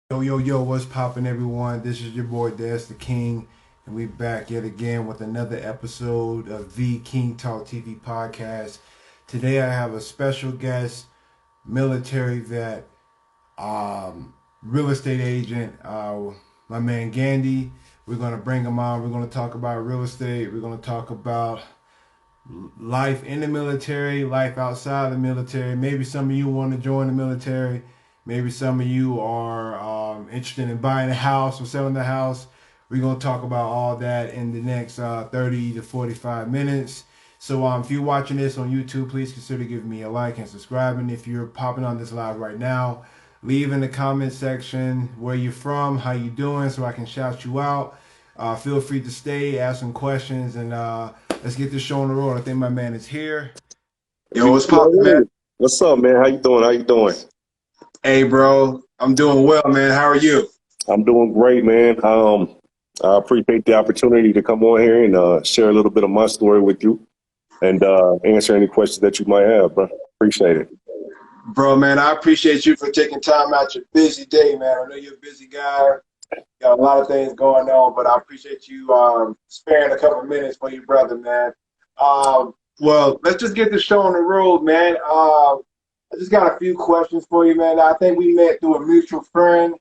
Yo, yo, yo, what's poppin', everyone? This is your boy, Des the King, and we back yet again with another episode of the King Talk TV podcast. Today I have a special guest, military vet, real estate agent, my man Gandy. We're going to bring him on. We're going to talk about real estate. We're going to talk about life in the military, life outside the military. Maybe some of you want to join the military. Maybe some of you are interested in buying a house or selling the house. We're going to talk about all that in the next 30 to 45 minutes. So if you're watching this on YouTube, please consider giving me a like and subscribing. If you're popping on this live right now, leave in the comment section where you're from, how you doing, so I can shout you out. Feel free to stay, ask some questions, and let's get this show on the road. I think my man is here. Yo, what's poppin', man? What's up, man? How you doing? How you doing? Hey, bro, I'm doing well, man. How are you? I'm doing great, man. I appreciate the opportunity to come on here and share a little bit of my story with you and answer any questions that you might have, bro. Appreciate it. Bro, man, I appreciate you for taking time out your busy day, man. I know you're a busy guy. Got a lot of things going on, but I appreciate you sparing a couple minutes for your brother, man. Well, let's just get the show on the road, man. I just got a few questions for you, man. I think we met through a mutual friend.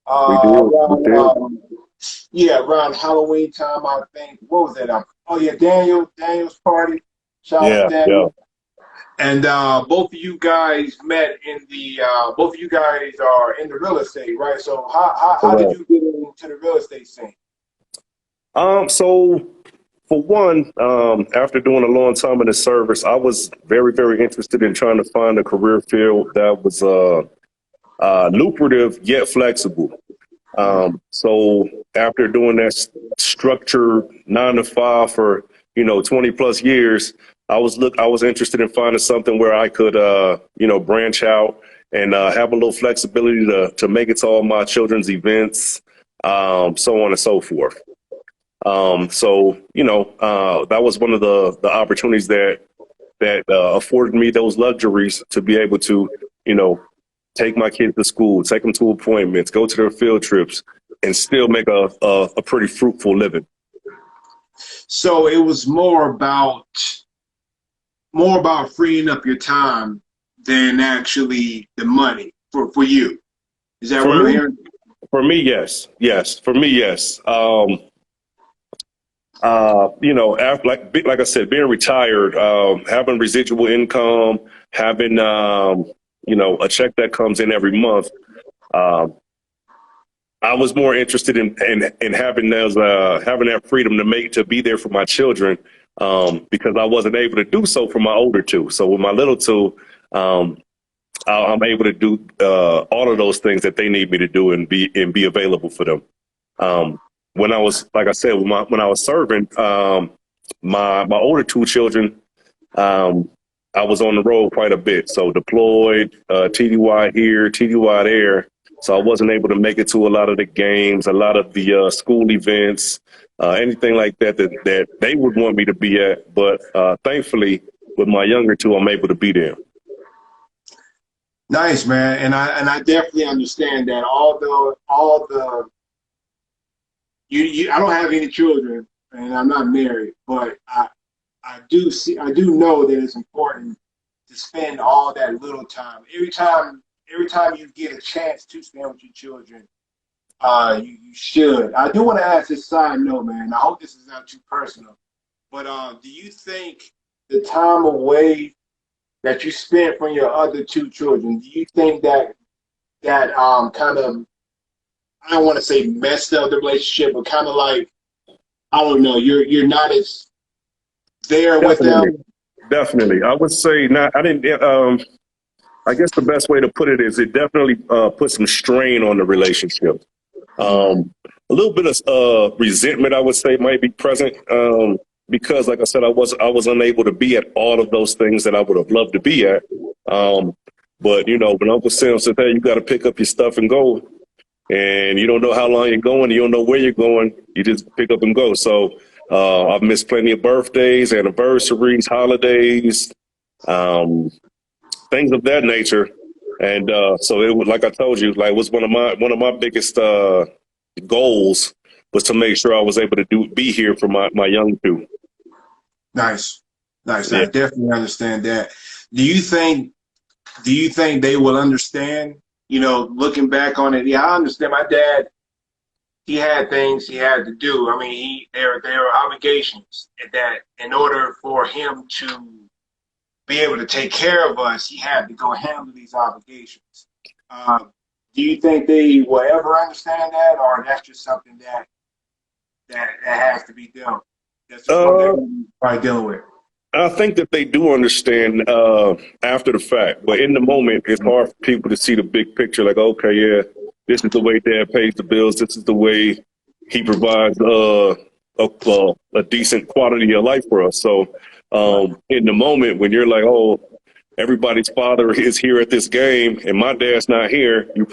We do. We Around, do. yeah, around Halloween time, I think. What was that? Oh, yeah, Daniel's party. Shout out to Yeah, yeah. Daniel. And both of you guys met in both of you guys are in the real estate, right? So how did Correct. you get into the real estate scene? So for one, after doing a long time in the service, I was very, very interested in trying to find a career field that was lucrative yet flexible. So after doing that structured 9 to 5 for 20 plus years, I was interested in finding something where I could branch out and have a little flexibility to make it to all my children's events, so on and so forth. That was one of the opportunities that afforded me those luxuries to be able to you know take my kids to school, take them to appointments, go to their field trips, and still make a pretty fruitful living. So it was more about freeing up your time than actually the money for you. Is that For what I'm me, hearing? yes, yes. For me, yes. After, like I said, being retired, having residual income, having a check that comes in every month. Um, I was more interested in having those having that freedom to be there for my children, because I wasn't able to do so for my older two. So with my little two, um, I'm able to do all of those things that they need me to do and be available for them. When I was, like I said, when I was serving, my older two children, um, I was on the road quite a bit. So deployed, TDY here, TDY there. So I wasn't able to make it to a lot of the games, a lot of the school events, anything like that they would want me to be at. But thankfully, with my younger two, I'm able to be there. Nice, man. And I definitely understand that. Although all the I don't have any children and I'm not married, but I do know that it's important to spend all that little time. Every time you get a chance to spend with your children, you should. I do want to ask this side note, man. I hope this is not too personal, but do you think the time away that you spent from your other two children, do you think that kind of, I don't want to say messed up the relationship, but kind of like, I don't know, you're not as there with Definitely, them? definitely. I would say not. I didn't. I guess the best way to put it is it definitely put some strain on the relationship. A little bit of resentment, I would say, might be present, because, like I said, I was unable to be at all of those things that I would have loved to be at. But when Uncle Sam said, "Hey, you got to pick up your stuff and go," and you don't know how long you're going, you don't know where you're going, you just pick up and go. So I've missed plenty of birthdays, anniversaries, holidays, um, things of that nature. And so it was, like I told you, like, it was one of my biggest goals was to make sure I was able to be here for my young two. Nice, nice. I Yeah. definitely understand that. Do you think do you think they will understand? You know, looking back on it, yeah, I understand. My dad, he had things he had to do. I mean, there were obligations that in order for him to be able to take care of us, he had to go handle these obligations. Uh, do you think they will ever understand that, or that's just something that has to be done? That's just something Uh, they're probably dealing with. I think that they do understand after the fact, but in the moment, it's hard for people to see the big picture. Like, okay, yeah, this is the way Dad pays the bills. This is the way he provides a decent quality of life for us. So, Right. in the moment when you're like, oh, everybody's father is here at this game, and my dad's not here, you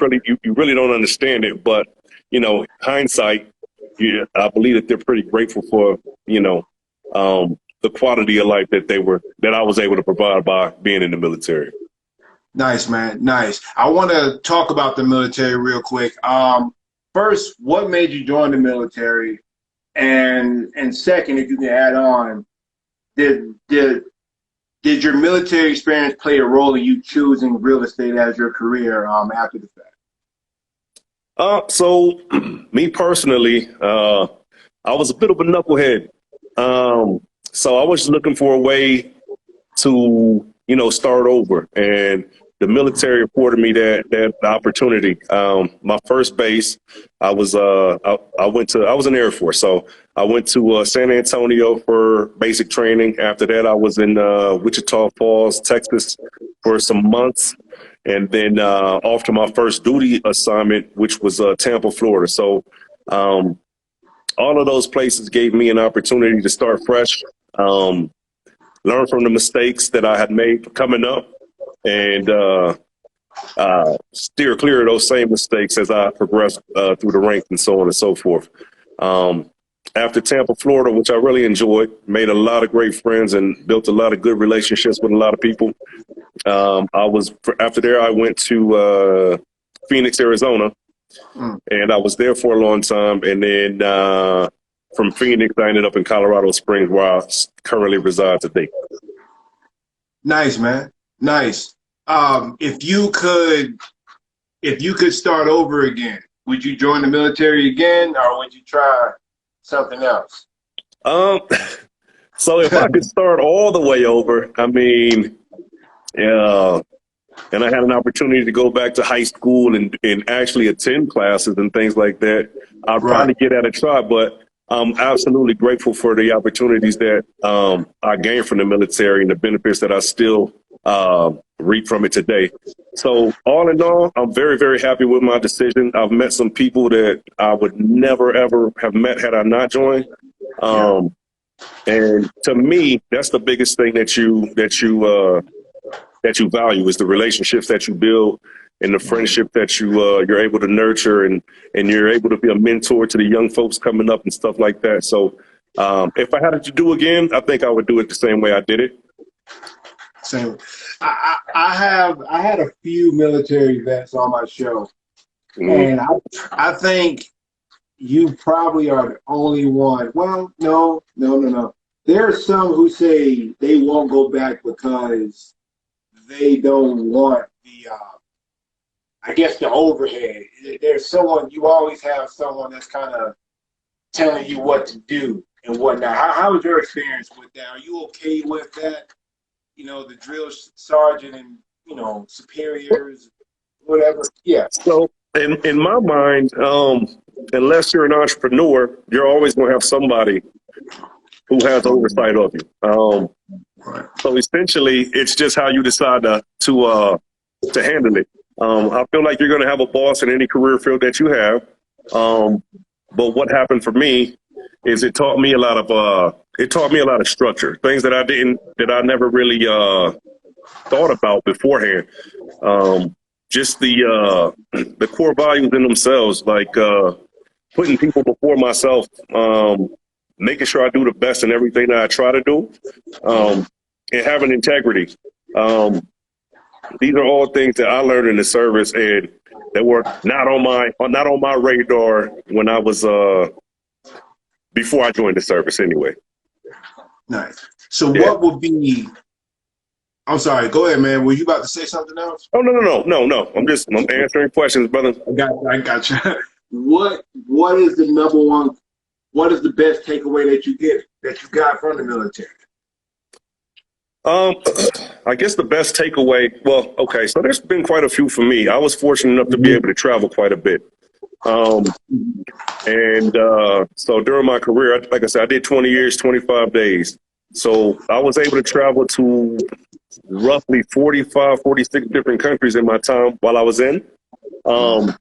really don't understand it. But hindsight, yeah, I believe that they're pretty grateful for you know. The quality of life that I was able to provide by being in the military. Nice, man. Nice. I want to talk about the military real quick. First, what made you join the military? And second, if you can add on, did did did your military experience play a role in you choosing real estate as your career after the fact? So me personally, I was a bit of a knucklehead. So I was looking for a way to, start over. And the military afforded me that opportunity. My first base, I was in the Air Force. So I went to San Antonio for basic training. After that, I was in Wichita Falls, Texas for some months. And then off to my first duty assignment, which was Tampa, Florida. So um, all of those places gave me an opportunity to start fresh. Learn from the mistakes that I had made coming up, and steer clear of those same mistakes as I progressed through the ranks and so on and so forth. Um, After Tampa, Florida, which I really enjoyed, made a lot of great friends and built a lot of good relationships with a lot of people. After there, I went to Phoenix, Arizona, Mm. and I was there for a long time. And then from Phoenix, I ended up in Colorado Springs, where I currently reside today. Nice, man. Nice. If you could start over again, would you join the military again, or would you try something else? Um, so if I could start all the way over, I mean, yeah, and I had an opportunity to go back to high school and actually attend classes and things like that, I'd Right. probably get at a try. But I'm absolutely grateful for the opportunities that I gained from the military and the benefits that I still reap from it today. So all in all, I'm very, very happy with my decision. I've met some people that I would never, ever have met had I not joined. Yeah. Um, and to me, that's the biggest thing that you value is the relationships that you build and the friendship that you're able to nurture and you're able to be a mentor to the young folks coming up and stuff like that. So if I had it to do again, I think I would do it the same way I did it. Same. I had a few military vets on my show, Mhm. and I think you probably are the only one. Well, no, no, no, no. There are some who say they won't go back because they don't want I guess, the overhead. There's someone, you always have someone that's kind of telling you what to do and whatnot. How was your experience with that? Are you okay with that? You know, the drill sergeant and, superiors, whatever. Yeah. So in my mind, unless you're an entrepreneur, you're always going to have somebody who has oversight of you. Right. So essentially, it's just how you decide to handle it. I feel like you're going to have a boss in any career field that you have. But what happened for me is it taught me a lot of structure, things that I never really thought about beforehand. Just the core values in themselves, like putting people before myself, making sure I do the best in everything that I try to do, and having integrity. Um, These are all things that I learned in the service, and that were not on my radar when I was before I joined the service. Anyway, Nice. So yeah. what would be? I'm sorry. Go ahead, man. Were you about to say something else? Oh, no. I'm answering questions, brother. I got you. I got you. What is the number one? What is the best takeaway that you got from the military? Um, I guess the best takeaway. Well, okay, so there's been quite a few for me. I was fortunate enough to be able to travel quite a bit. Um, and so during my career, like I said, I did 20 years, 25 days. So I was able to travel to roughly 45, 46 different countries in my time while I was in. Um,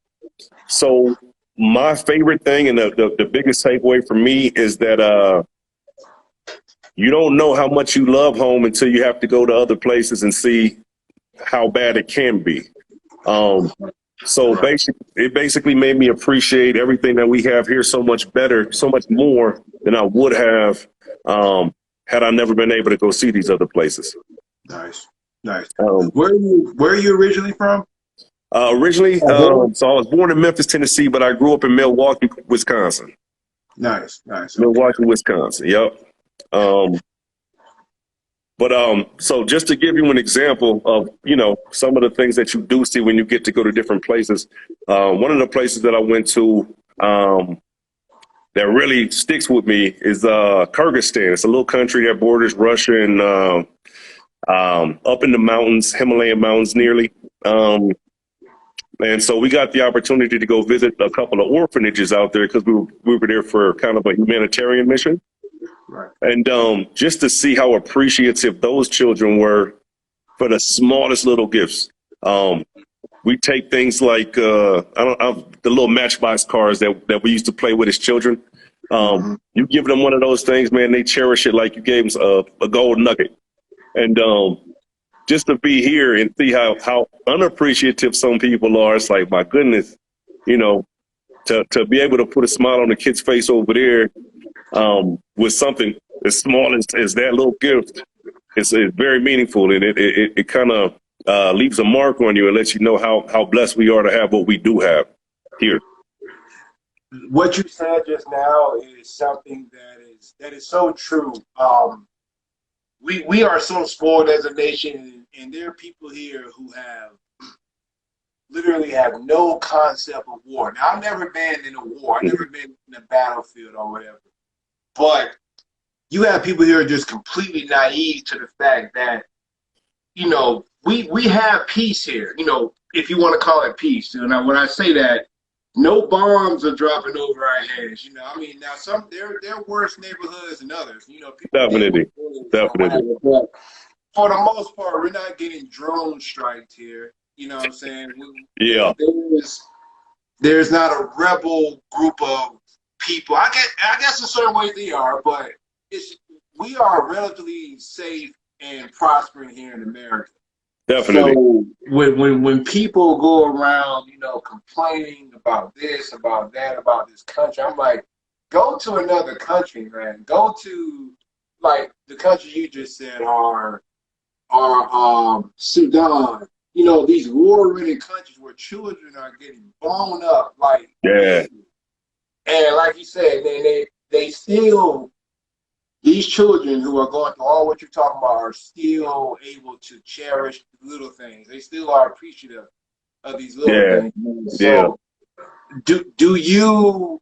so my favorite thing and the biggest takeaway for me is that you don't know how much you love home until you have to go to other places and see how bad it can be. Um, it basically made me appreciate everything that we have here so much better, so much more than I would have had I never been able to go see these other places. Nice, nice. Um, Where are you originally from? originally, so I was born in Memphis, Tennessee, but I grew up in Milwaukee, Wisconsin. Nice, nice. Okay. Milwaukee, Wisconsin. Yep. Um, so just to give you an example of, some of the things that you do see when you get to go to different places, one of the places that I went to that really sticks with me is Kyrgyzstan. It's a little country that borders Russia and up in the mountains, Himalayan mountains nearly. And so we got the opportunity to go visit a couple of orphanages out there because we were there for kind of a humanitarian mission. Right. And just to see how appreciative those children were for the smallest little gifts. We take things like the little Matchbox cars that we used to play with as children. You give them one of those things, man, they cherish it like you gave them a gold nugget. And just to be here and see how unappreciative some people are, it's like, my goodness, to be able to put a smile on the kid's face over there with something as small as that little gift, it's very meaningful, and it kind of leaves a mark on you and lets you know how blessed we are to have what we do have here. What you said just now is something that is so true. We are so spoiled as a nation, and there are people here who literally have no concept of war. Now, I've never been in a war. I've never been in a battlefield or whatever. But you have people here just completely naive to the fact that, we have peace here, if you want to call it peace. Now, when I say that, no bombs are dropping over our heads. Now there are worse neighborhoods than others. People Definitely. But for the most part, we're not getting drone striked here. You know what I'm saying? Yeah. There's not a rebel group of people. I guess in certain ways they are, but we are relatively safe and prospering here in America. Definitely. So when people go around, complaining about this, about that, about this country, I'm like, go to another country, man. Go to like the country you just said are Sudan. These war-ridden countries where children are getting blown up, like, yeah. And like you said, they still, these children who are going through all what you're talking about are still able to cherish the little things. They still are appreciative of these little things. So do you,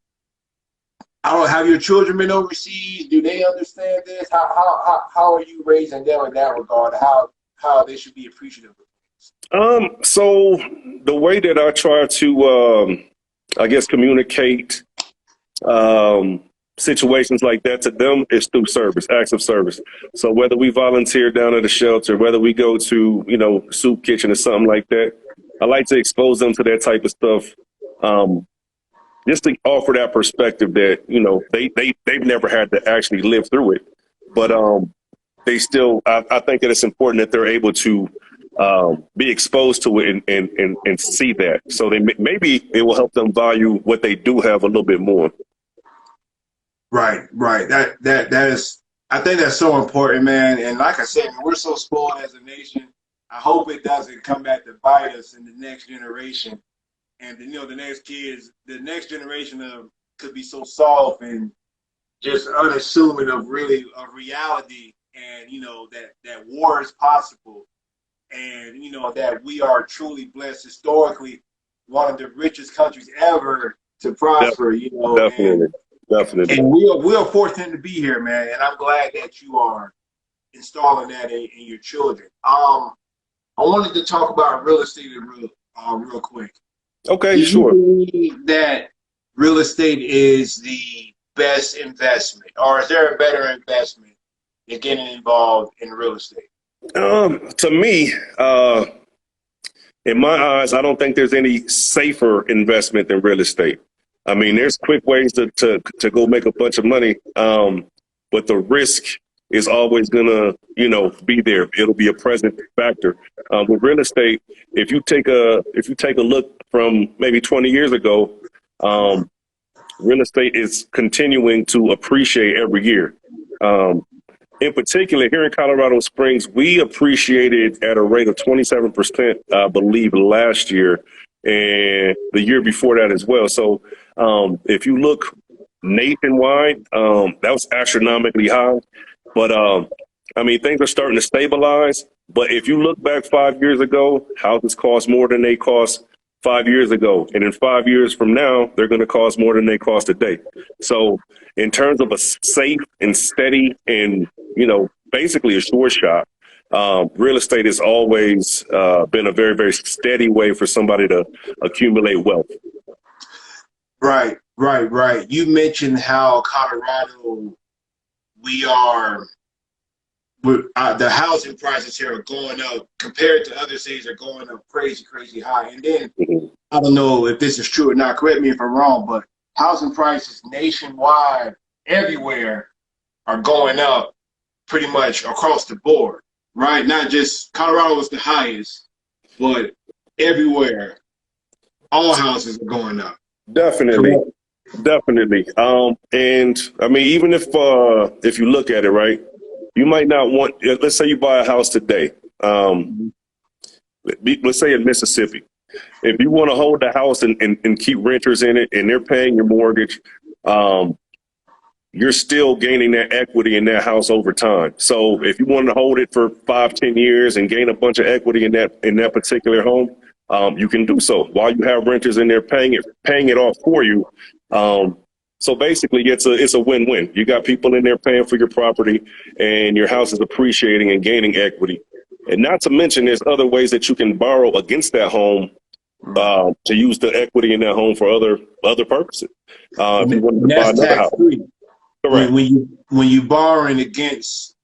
I don't know, have your children been overseas? Do they understand this? How are you raising them in that regard? How they should be appreciative of this? So the way that I try to I guess communicate situations like that to them is through service, acts of service. So whether we volunteer down at a shelter, whether we go to, soup kitchen or something like that, I like to expose them to that type of stuff. Just to offer that perspective that, they've never had to actually live through it. But they still, I think that it's important that they're able to be exposed to it and see that. So maybe it will help them value what they do have a little bit more. Right. That is, I think that's so important, man. And like I said, we're so spoiled as a nation. I hope it doesn't come back to bite us in the next generation. And the next kids, the next generation of could be so soft and just unassuming of reality, and that war is possible, and that we are truly blessed historically, one of the richest countries ever to prosper. Definitely, definitely. And we are fortunate to be here, man. And I'm glad that you are installing that in your children. I wanted to talk about real estate real quick. Do Okay, you sure. believe that real estate is the best investment, or is there a better investment than getting involved in real estate? To me, in my eyes, I don't think there's any safer investment than real estate. I mean, there's quick ways to go make a bunch of money, but the risk is always gonna, be there. It'll be a present factor. With real estate, if you take a look from maybe 20 years ago, real estate is continuing to appreciate every year. In particular, here in Colorado Springs, we appreciated at a rate of 27%, I believe, last year and the year before that as well. So if you look nationwide, that was astronomically high. But I mean, things are starting to stabilize. But if you look back 5 years ago, houses cost more than they cost 5 years ago. And in 5 years from now, they're going to cost more than they cost today. So in terms of a safe and steady and, basically a sure shot, real estate has always been a very, very steady way for somebody to accumulate wealth. Right, right, right. You mentioned how Colorado, we are, the housing prices here are going up compared to other cities are going up crazy, crazy high. And then Mhm. I don't know if this is true or not. Correct me if I'm wrong, but housing prices nationwide, everywhere, are going up pretty much across the board, right? Not just Colorado is the highest, but everywhere, all houses are going up. Definitely. Correct. Definitely. And I mean, even if you look at it, right, you might not want, let's say you buy a house today. Let's say in Mississippi. If you want to hold the house and keep renters in it and they're paying your mortgage, you're still gaining that equity in that house over time. So if you want to hold it for 5, 10 years and gain a bunch of equity in that particular home, you can do so while you have renters in there paying it off for you. So basically, it's a win-win. You got people in there paying for your property, and your house is appreciating and gaining equity. And not to mention, there's other ways that you can borrow against that home to use the equity in that home for other purposes. If you wanted to And buy that's another tax house, free. When, correct? when you borrowing against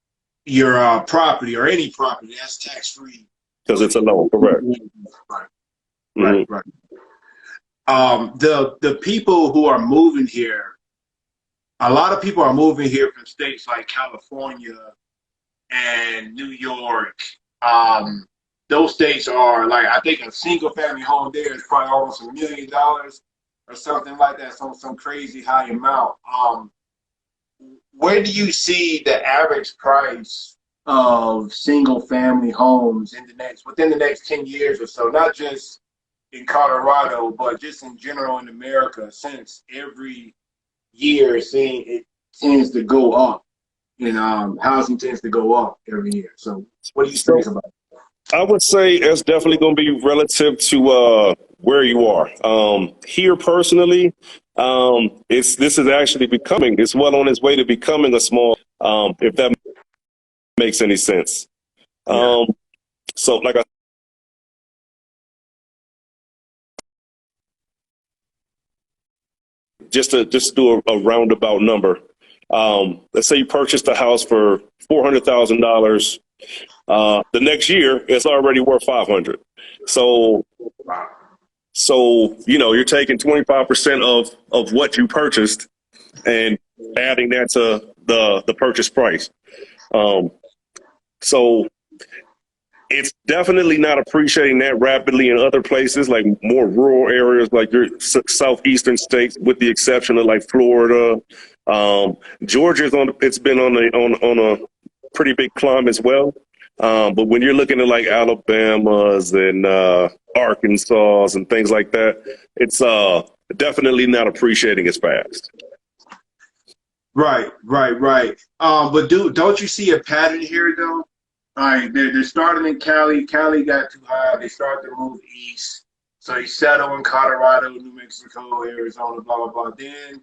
your property or any property, that's tax free. Because it's a loan, correct? Right, right, Hmm. right. The people who are moving here, a lot of people are moving here from states like California and New York. Those states are like, I think a single family home there is probably almost $1 million or something like that, some crazy high amount. Where do you see the average price of single family homes within the next 10 years or so? Not just in Colorado, but just in general in America, since every year it tends to go up, and housing tends to go up every year. So what do you think So about it? I would say it's definitely going to be relative to where you are. Here personally, this is actually it's well on its way to becoming a small, if that makes any sense. Yeah. Um, so like I just do a roundabout number. Let's say you purchased a house for $400,000. The next year, it's already worth 500. So Wow. you're taking 25% of what you purchased and adding that to the purchase price. Um, so it's definitely not appreciating that rapidly in other places, like more rural areas, like your southeastern states, with the exception of like Florida. Georgia's it's been on a pretty big climb as well. But when you're looking at like Alabama's and Arkansas and things like that, it's definitely not appreciating as fast. Right, right, right. But don't you see a pattern here though? All right, they're starting in Cali. Cali got too high. They start to move east. So they settle in Colorado, New Mexico, Arizona, blah, blah, blah. Then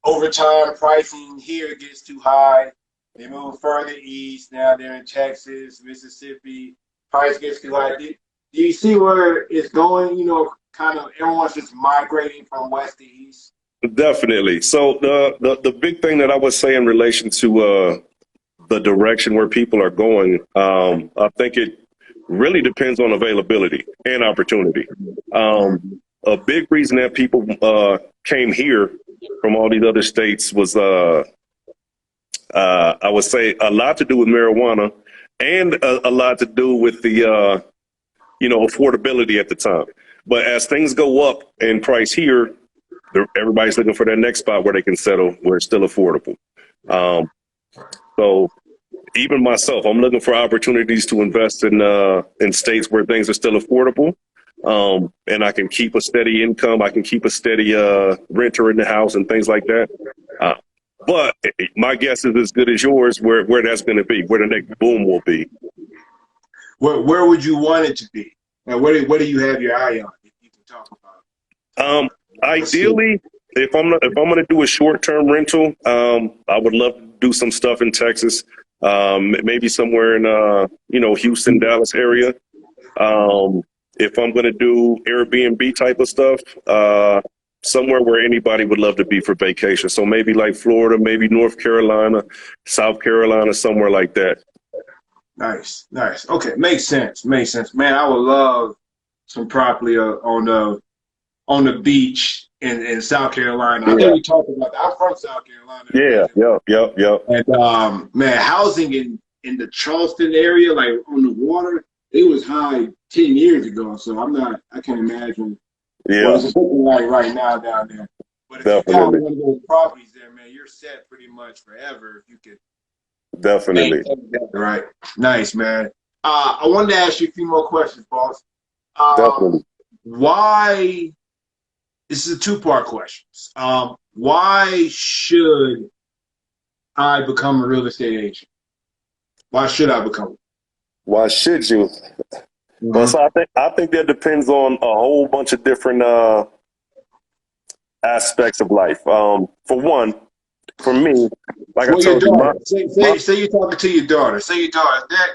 over time, pricing here gets too high. They move further east. Now they're in Texas, Mississippi. Price gets too high. Do you see where it's going? You know, kind of everyone's just migrating from west to east. Definitely. So the big thing that I would say in relation to the direction where people are going, I think it really depends on availability and opportunity. A big reason that people came here from all these other states was, I would say, a lot to do with marijuana and a lot to do with the affordability at the time. But as things go up in price here, everybody's looking for their next spot where they can settle, where it's still affordable. So even myself, I'm looking for opportunities to invest in states where things are still affordable, and I can keep a steady income. I can keep a steady renter in the house and things like that. But my guess is as good as yours where that's going to be, where the next boom will be. Where would you want it to be? And what do you have your eye on? If you can talk about. Ideally, if I'm going to do a short term rental, I would love to do some stuff in Texas, maybe somewhere in Houston, Dallas area. If I'm going to do Airbnb type of stuff, somewhere where anybody would love to be for vacation. So maybe like Florida, maybe North Carolina, South Carolina, somewhere like that. Nice, nice. Okay, makes sense. Makes sense, man. I would love some property on the beach in South Carolina. I think we talked about that. I'm from South Carolina. Yeah, yep. And man, housing in the Charleston area, like on the water, it was high 10 years ago. So I can't imagine what it's looking like right now down there. But if you got one of those properties there, man, you're set pretty much forever if you could. Definitely. Right. Nice, man. I wanted to ask you a few more questions, boss. Definitely. Why? This is a two-part question. Why should I become a real estate agent? Why should I become one? Why should you? Well, so I think that depends on a whole bunch of different aspects of life. For one, for me, like I told you, say you're talking to your daughter. Say your daughter, Dad,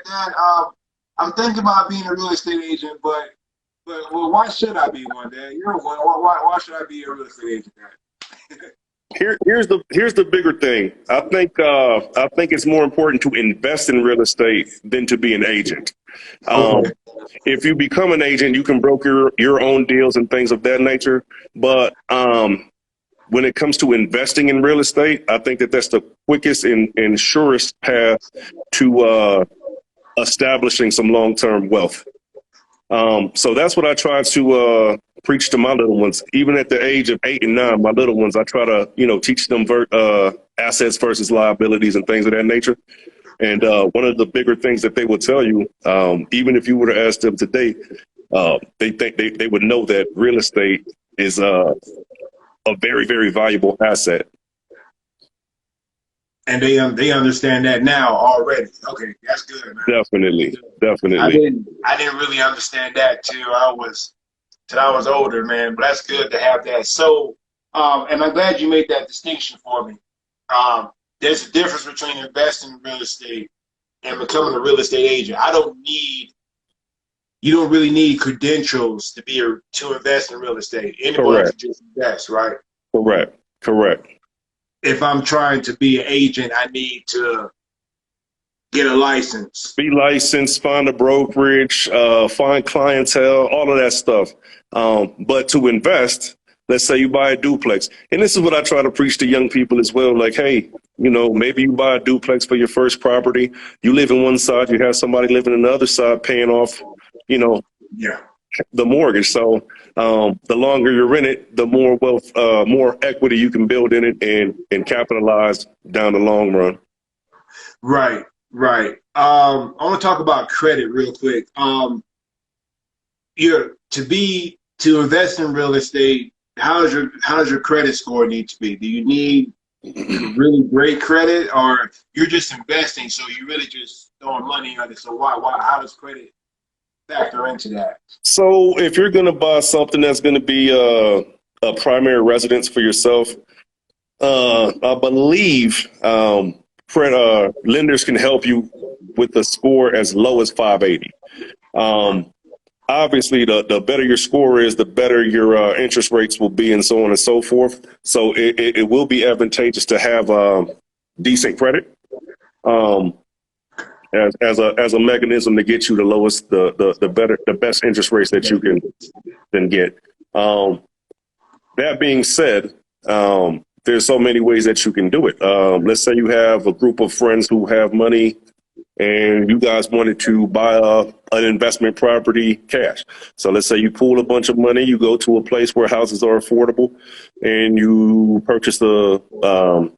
I'm thinking about being a real estate agent, but well, why should I be one, Dad? You're one. Why should I be a real estate agent, Dad? Here's the bigger thing. I think it's more important to invest in real estate than to be an agent. If you become an agent, you can broker your own deals and things of that nature. But when it comes to investing in real estate, I think that's the quickest and surest path to establishing some long-term wealth. So that's what I try to preach to my little ones. Even at the age of 8 and 9, my little ones, I try to, teach them assets versus liabilities and things of that nature. And one of the bigger things that they will tell you, even if you were to ask them today, they think they would know that real estate is a very, very valuable asset. And they understand that now already. Okay, that's good, man. Definitely. I didn't really understand that till I was older, man. But that's good to have that. So, and I'm glad you made that distinction for me. There's a difference between investing in real estate and becoming a real estate agent. You don't really need credentials to invest in real estate. Anyone can just invest, right? Correct. If I'm trying to be an agent, I need to get a license. Be licensed, find a brokerage, find clientele, all of that stuff. But to invest, let's say you buy a duplex. And this is what I try to preach to young people as well. Like, hey, maybe you buy a duplex for your first property. You live in one side, you have somebody living in the other side paying off, the mortgage. So the longer you're in it, the more wealth, more equity you can build in it and capitalize down the long run. Right. I want to talk about credit real quick. To invest in real estate, how does your credit score need to be? Do you need really great credit, or you're just investing, so you really just throwing money on it? So why how does credit factor into that? So if you're going to buy something that's going to be a primary residence for yourself, I believe lenders can help you with a score as low as 580. Um, Obviously, the better your score is, the better your interest rates will be, and so on and so forth. So it will be advantageous to have decent credit um, as a mechanism to get you the lowest, the best interest rates that you can get. Um, that being said, there's so many ways that you can do it. Let's say you have a group of friends who have money and you guys wanted to buy an investment property cash. So let's say you pool a bunch of money, you go to a place where houses are affordable, and you purchase an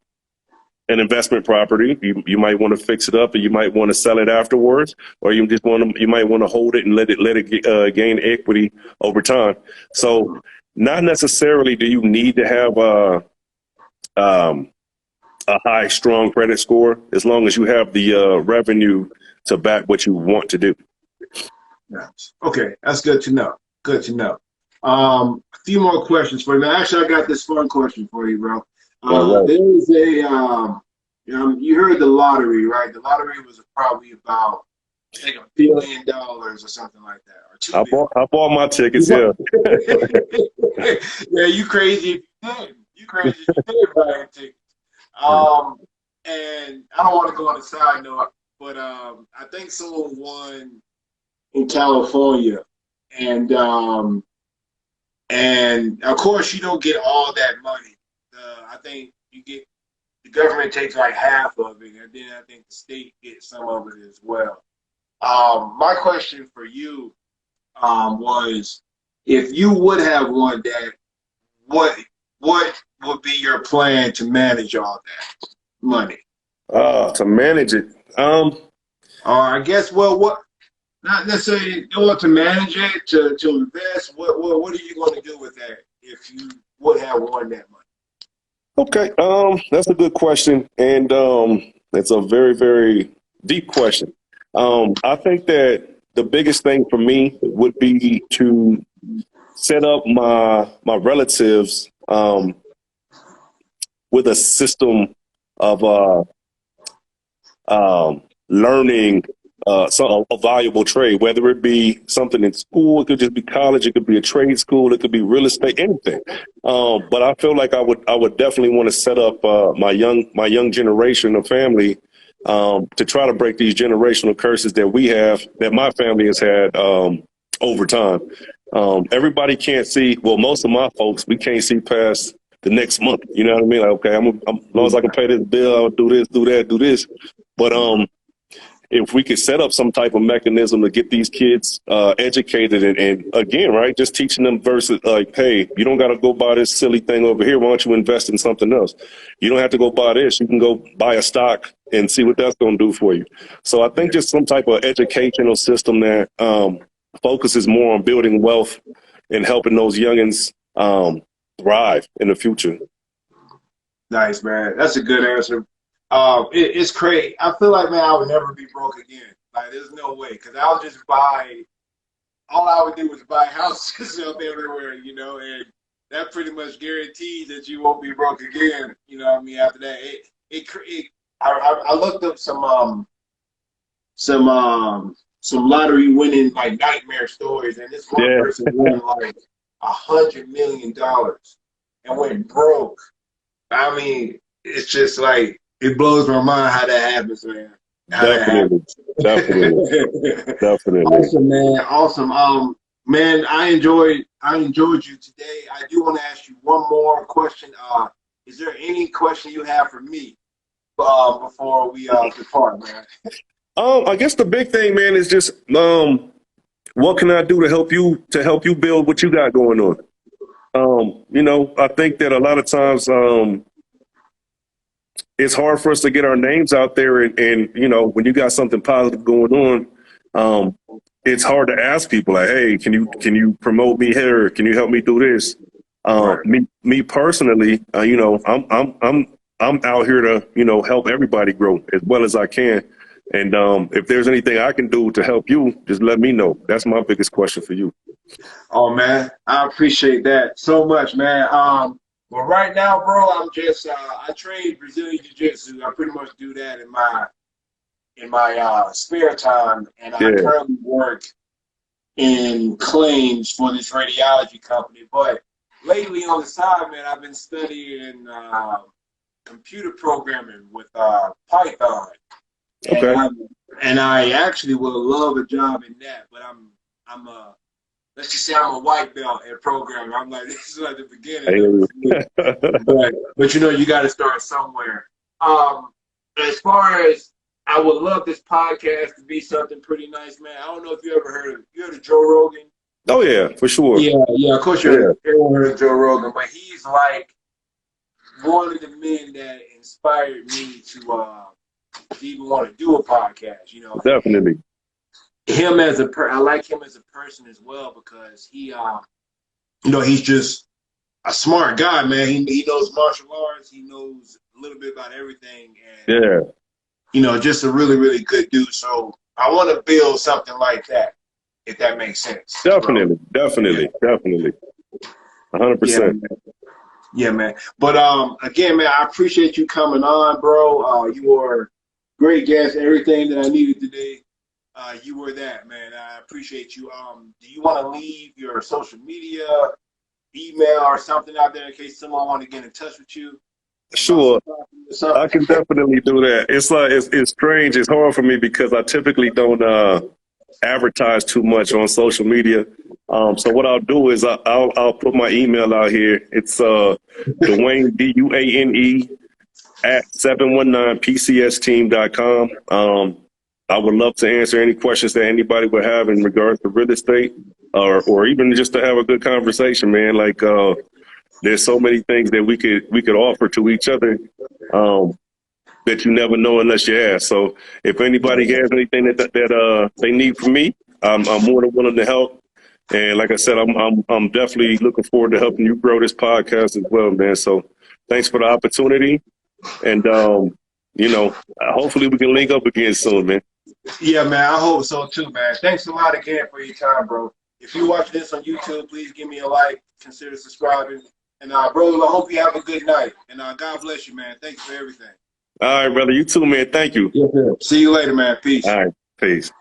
investment property. You might want to fix it up, and you might want to sell it afterwards, or you might want to hold it and let it gain equity over time. So not necessarily do you need to have um, a high, strong credit score, as long as you have the revenue to back what you want to do. Yes. Okay, that's good to know. Good to know. A few more questions for you. Now, actually, I got this fun question for you, bro. All right. There is you heard the lottery, right? The lottery was probably about, I think, $1 billion or something like that, or two billion. I bought my tickets. Yeah. Yeah, you crazy if you did. You crazy if you did buy a ticket. Um, and I don't want to go on a side note, but I think someone won in California, and of course you don't get all that money. I think the government takes like half of it, and then I think the state gets some of it as well. My question for you was, if you would have won that, what what would be your plan to manage all that money? To manage it. Or I guess, well, what not necessarily or to manage it, to invest. What are you going to do with that if you would have won that money? Okay. That's a good question, and it's a very, very deep question. I think that the biggest thing for me would be to set up my relatives with a system of learning a valuable trade, whether it be something in school, it could just be college, it could be a trade school, it could be real estate, anything. But I feel like I would definitely want to set up my young generation of family to try to break these generational curses that my family has had over time. Everybody can't see. Well, most of my folks, we can't see past the next month. You know what I mean? Like, okay, as long as I can pay this bill, I'll do this, do that, do this. But if we could set up some type of mechanism to get these kids educated and again, right, just teaching them versus like, hey, you don't got to go buy this silly thing over here. Why don't you invest in something else? You don't have to go buy this. You can go buy a stock and see what that's going to do for you. So I think just some type of educational system that focuses more on building wealth and helping those youngins thrive in the future. Nice, man. That's a good answer. It's crazy. I feel like, man, I would never be broke again. Like, there's no way, because I'll just buy. All I would do was buy houses up everywhere, and that pretty much guarantees that you won't be broke again. You know what I mean? After that, I looked up some some lottery winning like nightmare stories, and this one Yeah, person won like $100 million and went broke. I mean, it's just like it blows my mind how that happens, man. How that definitely, happens. definitely, definitely. Awesome, man. Awesome. Man, I enjoyed you today. I do want to ask you one more question. Is there any question you have for me before we depart, man? I guess the big thing, man, is just what can I do to help you build what you got going on? I think that a lot of times it's hard for us to get our names out there. And you know, when you got something positive going on, it's hard to ask people like, hey, can you promote me here? Can you help me do this? Right. Me personally, you know, I'm out here to, you know, help everybody grow as well as I can. And if there's anything I can do to help you, just let me know. That's my biggest question for you. Oh man, I appreciate that so much, man. But right now, bro, I'm just I train Brazilian Jiu-Jitsu. I pretty much do that in my spare time, and I Yeah. currently work in claims for this radiology company. But lately on the side, man, I've been studying computer programming with Python, and Okay. I actually would love a job in that. But I'm a let's just say I'm a white belt at programming. I'm like this is like the I beginning hear of you. it. But you know you got to start somewhere. Um, as far as I would love this podcast to be something pretty nice, man. I don't know if you heard of Joe Rogan. Oh yeah, for sure. Yeah, of course Yeah, everyone heard of Joe Rogan, but he's like one of the men that inspired me to even want to do a podcast. You know, and definitely. him as I like him as a person as well because you know, he's just a smart guy, man. He knows martial arts. He knows a little bit about everything, and Yeah, you know, just a really, really good dude. So I want to build something like that, if that makes sense, bro. definitely, Yeah, definitely, definitely. yeah, 100%. man. Yeah, man. But again, man, I appreciate you coming on, bro. You were a great guest. Everything that I needed today, you were that, man. I appreciate you. Do you want to leave your social media, email, or something out there in case someone want to get in touch with you about Sure. I something? can definitely do that. It's like it's strange. It's hard for me because I typically don't advertise too much on social media. So what I'll do is I'll put my email out here. It's Dwayne DUANE at 719pcsteam.com. I would love to answer any questions that anybody would have in regards to real estate or even just to have a good conversation, man. Like there's so many things that we could offer to each other. Um, that you never know unless you ask. So if anybody has anything that they need from me, I'm more than willing to help. And like I said, I'm definitely looking forward to helping you grow this podcast as well, man. So thanks for the opportunity, and you know, hopefully we can link up again soon, man. Yeah, man. I hope so too, man. Thanks a lot again for your time, bro. If you watch this on YouTube, please give me a like, consider subscribing. And bro, I hope you have a good night. And God bless you, man. Thanks for everything. All right, brother. You too, man. Thank you. Yes, sir. See you later, man. Peace. All right. Peace.